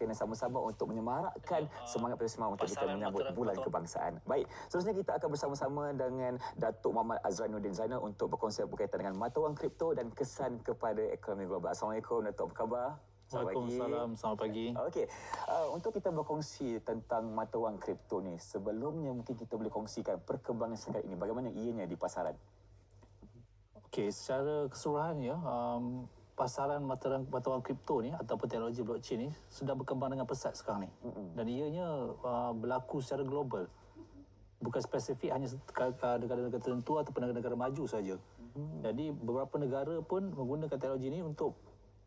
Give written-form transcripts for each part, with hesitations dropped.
kena sama-sama untuk menyemarakkan semangat bersama untuk kita menyambut bulan kebangsaan. Baik, seterusnya kita akan bersama-sama dengan Datuk Muhammad Azranuddin Zainal untuk berkongsi berkaitan dengan mata wang kripto dan kesan kepada ekonomi global. Assalamualaikum Datuk, apa khabar? Waalaikumsalam, selamat pagi. Okey, untuk kita berkongsi tentang mata wang kripto ni, sebelumnya mungkin kita boleh kongsikan perkembangan sekarang ini, bagaimana ianya di pasaran? Okey, secara keseluruhannya, pasaran mata wang kripto ni ataupun teknologi blockchain ni sudah berkembang dengan pesat sekarang ni. Dan ianya berlaku secara global. Bukan spesifik hanya negara-negara tertentu ataupun negara-negara maju saja. Jadi beberapa negara pun menggunakan teknologi ini untuk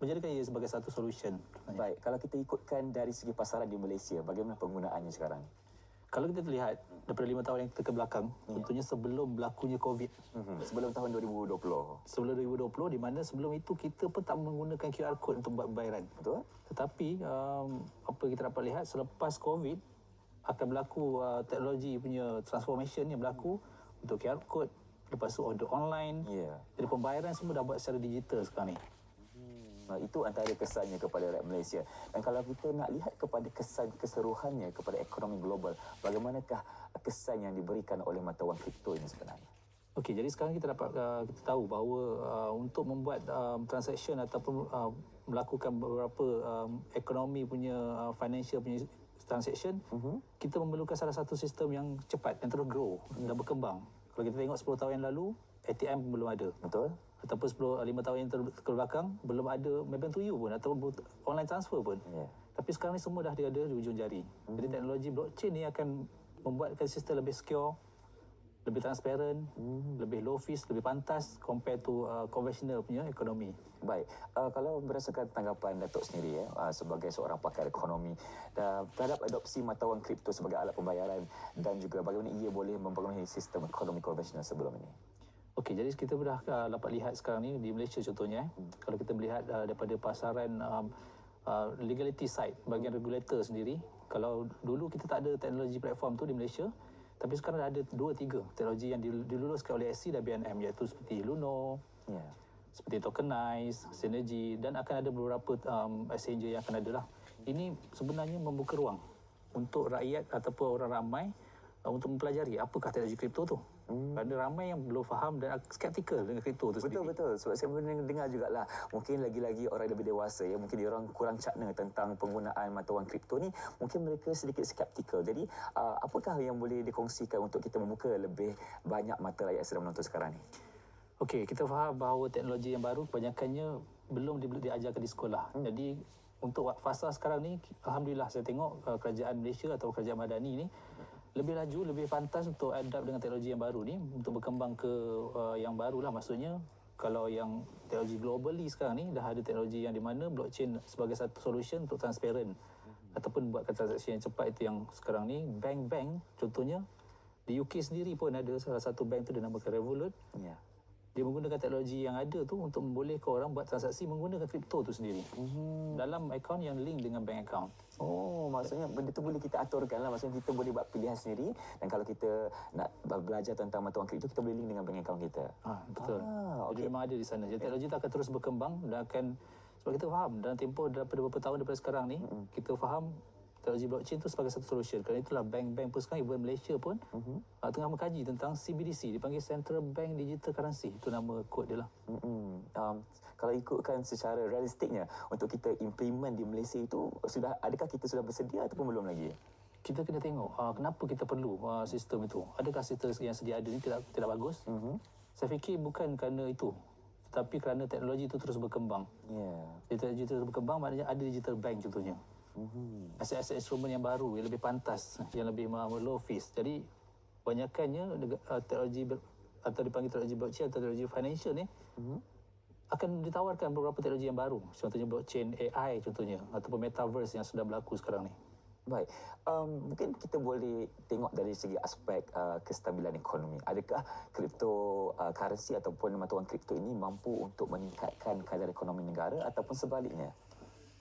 menjadikan ia sebagai satu solution. Baik, kalau kita ikutkan dari segi pasaran di Malaysia, bagaimana penggunaannya sekarang? Kalau kita lihat daripada 5 tahun yang ke belakang, tentunya sebelum berlakunya COVID. Sebelum tahun 2020. Sebelum 2020, di mana sebelum itu kita pun tak menggunakan QR code untuk buat pembayaran. Betul. Tetapi apa kita dapat lihat selepas COVID akan berlaku teknologi punya transformation yang berlaku untuk QR code, lepas tu order online. Jadi pembayaran semua dah buat secara digital sekarang ni. Itu antara kesannya kepada rakyat Malaysia. Dan kalau kita nak lihat kepada kesan keseluruhannya kepada ekonomi global, bagaimanakah kesan yang diberikan oleh mata wang kripto ini sebenarnya? Okey, jadi sekarang kita dapat kita tahu bahawa untuk membuat transaction ataupun melakukan beberapa ekonomi punya financial punya transaction, kita memerlukan salah satu sistem yang cepat, yang terus grow dan berkembang. Kalau kita tengok 10 tahun yang lalu, ATM belum ada. Betul. Ataupun 5 tahun yang ke belakang, belum ada Maybank to You pun ataupun online transfer pun. Tapi sekarang ni semua dah ada di ujung jari. Jadi teknologi blockchain ni akan membuatkan sistem lebih secure, lebih transparent, lebih low fees, lebih pantas compare to conventional punya ekonomi. Baik, kalau berdasarkan tanggapan Datuk sendiri sebagai seorang pakar ekonomi terhadap adopsi mata wang kripto sebagai alat pembayaran dan juga bagaimana ia boleh mempengaruhi sistem ekonomi konvensional sebelum ini. Okey, jadi kita dah dapat lihat sekarang ni di Malaysia contohnya, kalau kita melihat daripada pasaran legality side, bahagian regulator sendiri, kalau dulu kita tak ada teknologi platform tu di Malaysia, tapi sekarang ada 2-3 teknologi yang diluluskan oleh SC dan BNM, iaitu seperti Luno, seperti Tokenize, Synergy, dan akan ada beberapa exchanger yang akan ada lah. Ini sebenarnya membuka ruang untuk rakyat ataupun orang ramai untuk mempelajari apakah teknologi kripto tu. Ada ramai yang belum faham dan skeptikal dengan kripto tu sendiri. Betul. Sebab saya dengar jugalah, mungkin lagi-lagi orang lebih dewasa, mungkin dia orang kurang cakna tentang penggunaan mata wang kripto ni, mungkin mereka sedikit skeptikal. Jadi, apakah yang boleh dikongsikan untuk kita membuka lebih banyak mata rakyat sedang menonton sekarang ni? Okey, kita faham bahawa teknologi yang baru kebanyakannya belum diajarkan di sekolah. Jadi, untuk fasa sekarang ni, alhamdulillah saya tengok kerajaan Malaysia atau kerajaan Madani ni lebih laju, lebih pantas untuk adapt dengan teknologi yang baru ni, untuk berkembang ke yang barulah. Maksudnya, kalau yang teknologi globally sekarang ni, dah ada teknologi yang di mana blockchain sebagai satu solution untuk transparent ataupun buatkan transaksi yang cepat. Itu yang sekarang ni, bank-bank contohnya, di UK sendiri pun ada salah satu bank tu dinamakan Revolut. Dia menggunakan teknologi yang ada tu untuk membolehkan orang buat transaksi menggunakan kripto tu sendiri. Dalam akaun yang link dengan bank account. Maksudnya benda tu boleh kita aturkan lah. Maksudnya kita boleh buat pilihan sendiri. Dan kalau kita nak belajar tentang mata wang kripto, kita boleh link dengan bank account kita. Betul. Jadi memang ada di sana. Jadi teknologi tu akan terus berkembang dan akan, sebab kita faham dalam tempoh daripada beberapa tahun daripada sekarang ni, kita faham teknologi blockchain tu sebagai satu solution. Kerana itulah bank-bank pun sekarang, even Malaysia pun tengah mengkaji tentang CBDC, dipanggil Central Bank Digital Currency. Itu nama kod dia lah. Kalau ikutkan secara realistiknya, untuk kita implement di Malaysia itu, adakah kita sudah bersedia ataupun belum lagi? Kita kena tengok kenapa kita perlu sistem itu. Adakah sistem yang sedia ada ni tidak bagus? Saya fikir bukan kerana itu, tetapi kerana teknologi itu terus berkembang. Teknologi terus berkembang, maknanya ada digital bank contohnya. Aset-aset instrumen yang baru, yang lebih pantas, yang lebih low fees. Jadi, banyakkannya teknologi atau dipanggil teknologi blockchain atau teknologi financial ni akan ditawarkan beberapa teknologi yang baru. Contohnya blockchain AI contohnya, ataupun metaverse yang sudah berlaku sekarang ni. Baik, mungkin kita boleh tengok dari segi aspek kestabilan ekonomi. Adakah cryptocurrency ataupun mata wang kripto ini mampu untuk meningkatkan kadar ekonomi negara ataupun sebaliknya?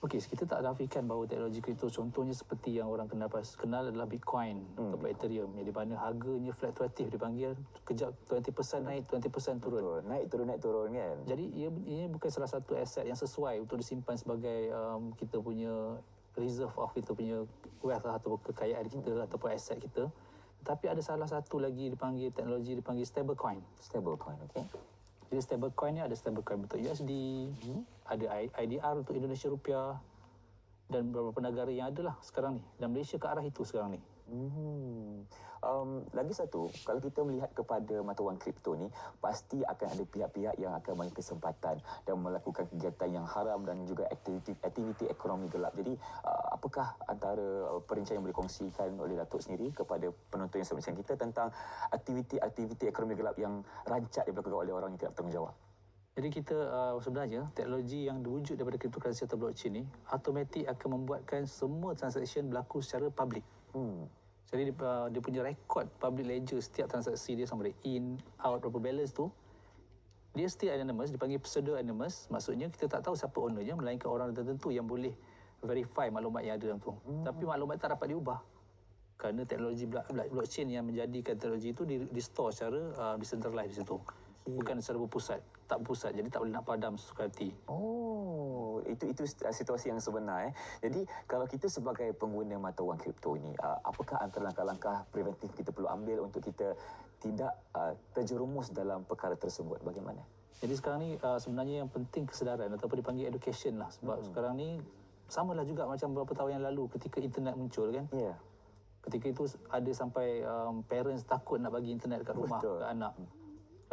Okey, kita tak nafikan bahawa teknologi kripto contohnya seperti yang orang kenal adalah Bitcoin atau Ethereum, yang di mana harganya fluktuatif, dipanggil kejap 20% naik, 20% turun. Betul. Naik turun kan. Jadi ia bukan salah satu aset yang sesuai untuk disimpan sebagai kita punya reserve of kita punya wealth lah, atau kekayaan kita ataupun aset kita. Tapi ada salah satu lagi dipanggil teknologi dipanggil stablecoin. Stablecoin, okey. Jadi stablecoin ni ada stablecoin bentuk USD, ada IDR untuk Indonesia rupiah dan beberapa negara yang ada lah sekarang ni. Dan Malaysia ke arah itu sekarang ni. Lagi satu, kalau kita melihat kepada mata wang kripto ni, pasti akan ada pihak-pihak yang akan bagi kesempatan dan melakukan kegiatan yang haram dan juga aktiviti ekonomi gelap. Jadi, apakah antara perincian yang boleh kongsikan oleh Datuk sendiri kepada penonton yang sama macam kita tentang aktiviti ekonomi gelap yang rancak dilakukan oleh orang yang tidak bertanggungjawab? Jadi kita sebenarnya teknologi yang diwujud daripada cryptocurrency atau blockchain ni automatik akan membuatkan semua transaksi berlaku secara public. Jadi dia punya rekod public ledger setiap transaksi dia sama ada in, out, berapa balance tu, dia still anonymous, dipanggil pseudo anonymous. Maksudnya kita tak tahu siapa ownernya, melainkan orang tertentu yang boleh verify maklumat yang ada dalam tu. Tapi maklumat tak dapat diubah kerana teknologi blockchain yang menjadikan teknologi itu di store secara decentralized di situ. Bukan secara berpusat, tak berpusat, jadi tak boleh nak padam sesuka hati. Oh, itu situasi yang sebenar. Jadi kalau kita sebagai pengguna mata wang kripto ini, apakah antara langkah-langkah preventif kita perlu ambil untuk kita tidak terjerumus dalam perkara tersebut? Bagaimana? Jadi sekarang ni sebenarnya yang penting kesedaran ataupun dipanggil education lah. Sebab sekarang ni samalah juga macam beberapa tahun yang lalu ketika internet muncul kan. Ya. Yeah. Ketika itu ada sampai parents takut nak bagi internet dekat rumah, ke anak.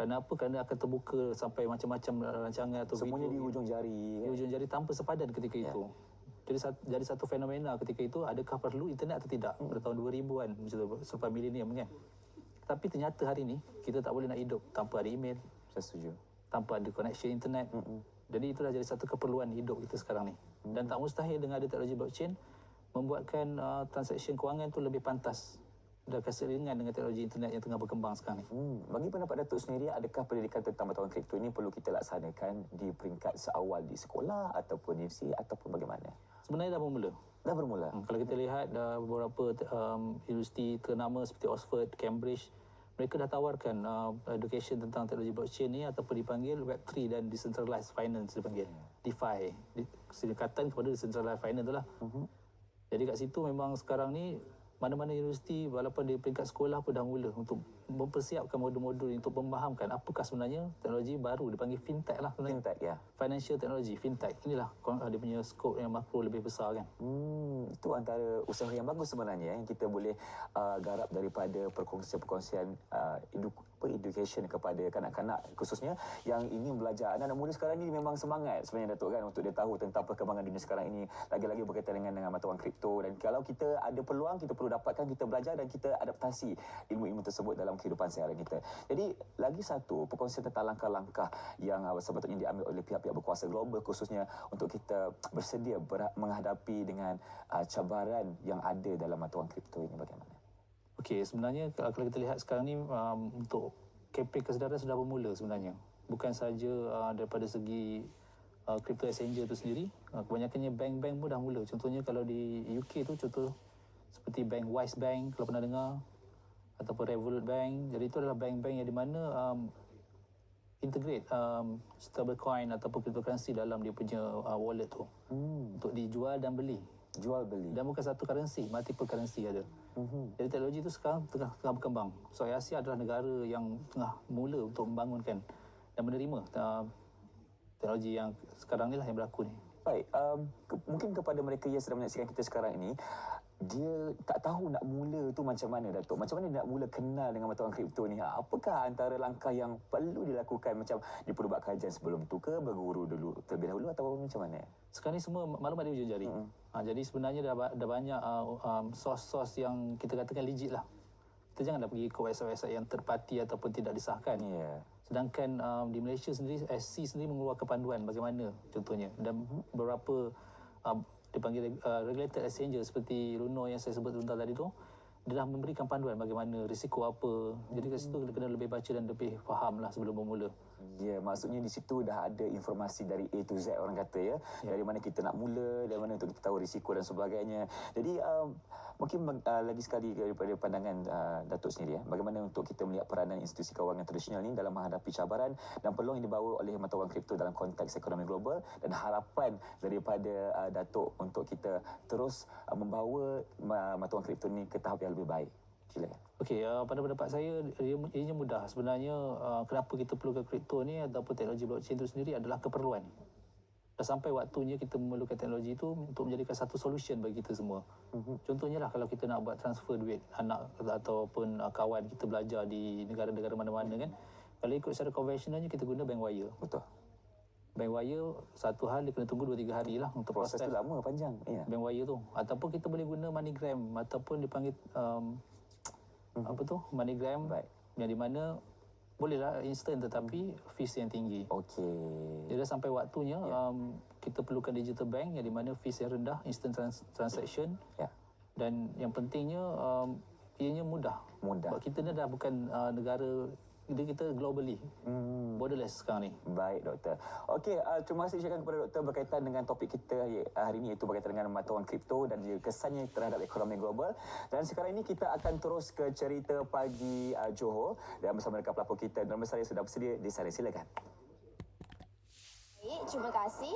Kerana apa? Kerana akan terbuka sampai macam-macam rancangan atau semuanya video. di hujung jari. Di hujung jari tanpa sepadan ketika itu. Jadi satu fenomena ketika itu, adakah perlu internet atau tidak? Pada tahun 2000-an, macam tu, selepas milenium kan. Tapi ternyata hari ni, kita tak boleh nak hidup tanpa ada email. Saya setuju. Tanpa ada connection internet. Jadi itulah jadi satu keperluan hidup kita sekarang ni. Dan tak mustahil dengan ada teknologi blockchain, membuatkan transaksi kewangan tu lebih pantas dan keseringan dengan teknologi internet yang tengah berkembang sekarang ni. Bagi pendapat Datuk sendiri, adakah pendidikan tentang mata wang kripto ini perlu kita laksanakan di peringkat seawal di sekolah ataupun universiti ataupun bagaimana? Sebenarnya dah bermula. Dah bermula? Kalau kita lihat beberapa universiti ternama seperti Oxford, Cambridge, mereka dah tawarkan education tentang teknologi blockchain ni ataupun dipanggil Web3 dan Decentralized Finance dipanggil. DeFi. Singkatan kepada Decentralized Finance tu lah. Jadi kat situ memang sekarang ni mana-mana universiti walaupun di peringkat sekolah pun dah mula untuk mempersiapkan modul-modul untuk memahamkan apakah sebenarnya teknologi baru dipanggil fintech lah sebenarnya. Fintech, ya. Financial technology, fintech. Inilah dia punya skop yang makro lebih besar kan. Itu antara usaha yang bagus sebenarnya yang kita boleh garap daripada perkongsian-perkongsian education kepada kanak-kanak khususnya yang ingin belajar. Anak-anak muda sekarang ini memang semangat sebenarnya Datuk kan untuk dia tahu tentang perkembangan dunia sekarang ini, lagi-lagi berkaitan dengan mata wang kripto, dan kalau kita ada peluang kita perlu dapatkan, kita belajar dan kita adaptasi ilmu-ilmu tersebut dalam kehidupan seharian kita. Jadi lagi satu perkongsian tentang langkah-langkah yang sepatutnya diambil oleh pihak-pihak berkuasa global khususnya untuk kita bersedia menghadapi dengan cabaran yang ada dalam mata wang kripto ini, bagaimana? Okey, sebenarnya kalau kita lihat sekarang ni untuk kempen kesedaran sudah bermula sebenarnya. Bukan saja daripada segi crypto exchanger itu sendiri, kebanyakannya bank-bank pun dah mula. Contohnya kalau di UK tu contoh seperti bank Wise Bank kalau pernah dengar, ataupun Revolut Bank. Jadi itu adalah bank-bank yang di mana integrate stablecoin ataupun cryptocurrency dalam dia punya wallet tu untuk dijual dan beli. Jual beli. Dan bukan satu currency, multiple currency ada. Jadi teknologi itu sekarang tengah berkembang. So Asia adalah negara yang tengah mula untuk membangunkan dan menerima teknologi yang sekarang ni lah yang berlaku ni. Baik, mungkin kepada mereka yang sedang menyaksikan kita sekarang ini, dia tak tahu nak mula tu macam mana, Datuk. Macam mana nak mula kenal dengan mata wang kripto ni? Apakah antara langkah yang perlu dilakukan? Macam dia perlu buat kajian sebelum tu ke, berguru dulu terlebih dahulu atau macam mana? Sekarang ni semua maklumat di hujung jari. Jadi sebenarnya dah banyak source-source yang kita katakan legit lah. Kita janganlah pergi ke website-website yang third party ataupun tidak disahkan. Sedangkan di Malaysia sendiri, SC sendiri mengeluarkan panduan bagaimana contohnya. Dan beberapa dipanggil regulated exchanger seperti Luno yang saya sebut sebentar tadi tu, dia dah memberikan panduan bagaimana, risiko apa. Jadi kat situ kita kena lebih baca dan lebih faham lah sebelum bermula. Ya, maksudnya di situ dah ada informasi dari A to Z orang kata ya. Dari mana kita nak mula, dari mana untuk kita tahu risiko dan sebagainya. Jadi mungkin lagi sekali daripada pandangan Datuk sendiri ya. Bagaimana untuk kita melihat peranan institusi kewangan tradisional ini dalam menghadapi cabaran dan peluang yang dibawa oleh mata wang kripto dalam konteks ekonomi global dan harapan daripada Datuk untuk kita terus membawa mata wang kripto ini ke tahap yang lebih baik. Silakan. Okey, pada pendapat saya ianya mudah. Sebenarnya kenapa kita perlukan kripto ni ataupun teknologi blockchain itu sendiri adalah keperluan. Dah sampai waktunya kita memerlukan teknologi itu untuk menjadikan satu solution bagi kita semua. Contohnya lah kalau kita nak buat transfer duit anak ataupun kawan kita belajar di negara-negara mana-mana kan. Kalau ikut secara konvensionalnya kita guna bank wire. Betul. Bank wire satu hal dia kena tunggu 2-3 hari lah untuk Proses tu lama, panjang. Ya. bank wire tu. Ataupun kita boleh guna MoneyGram ataupun dipanggil apa tu, MoneyGram, yang di mana bolehlah instant tetapi fees yang tinggi. Okey. Dia dah sampai waktunya kita perlukan digital bank yang di mana fees yang rendah, instant transaction. Dan yang pentingnya ianya mudah. Sebab kita ni dah bukan negara, kita globally borderless sekarang ni. Baik doktor. Okey, terima kasih ucapkan kepada doktor berkaitan dengan topik kita hari ini, iaitu berkaitan dengan mata wang kripto dan juga kesannya terhadap ekonomi global. Dan sekarang ini kita akan terus ke cerita pagi Johor dan bersama dengan pelapor kita dan saya sudah bersedia di sana. Silakan. Baik, terima kasih.